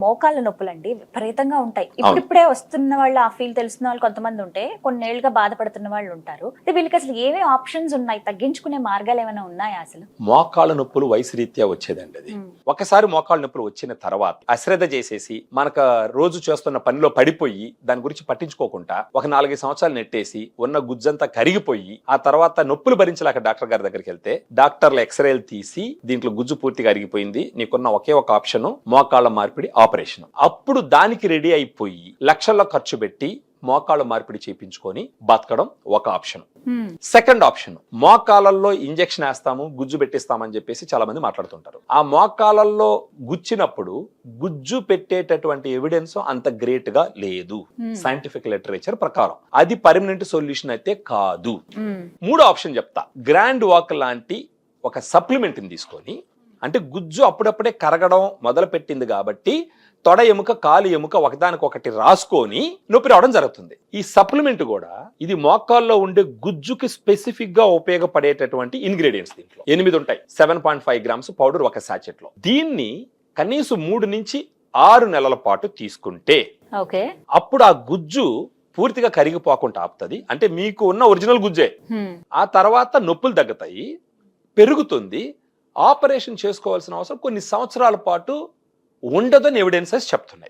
మోకాళ్ళ నొప్పులండి విపరీతంగా ఉంటాయి. ఇప్పుడిప్పుడే వస్తున్న వాళ్ళు, ఆ ఫీల్ తెలుస్తున్న వాళ్ళు కొంతమంది ఉంటే, కొన్నేళ్లుగా బాధపడుతున్న వాళ్ళు ఉంటారు. వీళ్ళకి అసలు ఏవే ఆప్షన్స్ ఉన్నాయి? తగ్గించుకునే మార్గాలు ఏమైనా ఉన్నాయా అసలు? మోకాళ్ళ నొప్పులు వయసు రీత్యా వచ్చేదండి అది. ఒకసారి మోకాళ్ళ నొప్పులు వచ్చిన తర్వాత అశ్రద్ధ చేసేసి మనకు రోజు చేస్తున్న పనిలో పడిపోయి దాని గురించి పట్టించుకోకుండా ఒక 4-5 సంవత్సరాలు నెట్టేసి ఉన్న గుజ్జంతా కరిగిపోయి ఆ తర్వాత నొప్పులు భరించలేక డాక్టర్ గారి దగ్గరికి వెళ్తే డాక్టర్లు ఎక్స్రేలు తీసి దీంట్లో గుజ్జు పూర్తిగా అరిగిపోయింది, నీకున్న ఒకే ఒక ఆప్షన్ మోకాళ్ళ మార్పిడి ఆపరేషన్. అప్పుడు దానికి రెడీ అయిపోయి లక్షల్లో ఖర్చు పెట్టి మోకాళ్ళ మార్పిడి చేయించుకొని బతకడం ఒక ఆప్షన్. సెకండ్ ఆప్షన్, మోకాళ్ళల్లో ఇంజెక్షన్ వేస్తాము, గుజ్జు పెట్టిస్తామని చెప్పేసి చాలా మంది మాట్లాడుతుంటారు. ఆ మోకాళ్ళల్లో గుచ్చినప్పుడు గుజ్జు పెట్టేటటువంటి ఎవిడెన్స్ అంత గ్రేట్ గా లేదు సైంటిఫిక్ లిటరేచర్ ప్రకారం. అది పర్మనెంట్ సొల్యూషన్ అయితే కాదు. మూడో ఆప్షన్ చెప్తా, గ్రాండ్ వాక్ లాంటి ఒక సప్లిమెంట్ ని తీసుకొని, అంటే గుజ్జు అప్పుడప్పుడే కరగడం మొదలు పెట్టింది కాబట్టి తొడ ఎముక కాలు ఎముక ఒకదానికొకటి రాసుకొని నొప్పి రావడం జరుగుతుంది. ఈ సప్లిమెంట్ కూడా ఇది మోకాల్లో ఉండే గుజ్జుకి స్పెసిఫిక్ గా ఉపయోగపడేటటువంటి ఇంగ్రీడియంట్స్. దీంట్లో 8 ఉంటాయి. 7.5 గ్రామ్స్ పౌడర్ ఒక సాచెట్ లో. దీన్ని కనీసం 3 నుంచి 6 నెలల పాటు తీసుకుంటే అప్పుడు ఆ గుజ్జు పూర్తిగా కరిగిపోకుండా ఆపుతుంది. అంటే మీకు ఉన్న ఒరిజినల్ గుజ్జే. ఆ తర్వాత నొప్పులు తగ్గుతాయి, పెరుగుతుంది. ఆపరేషన్ చేసుకోవాల్సిన అవసరం కొన్ని సంవత్సరాల పాటు ఉండదని ఎవిడెన్సెస్ చెప్తున్నాయి.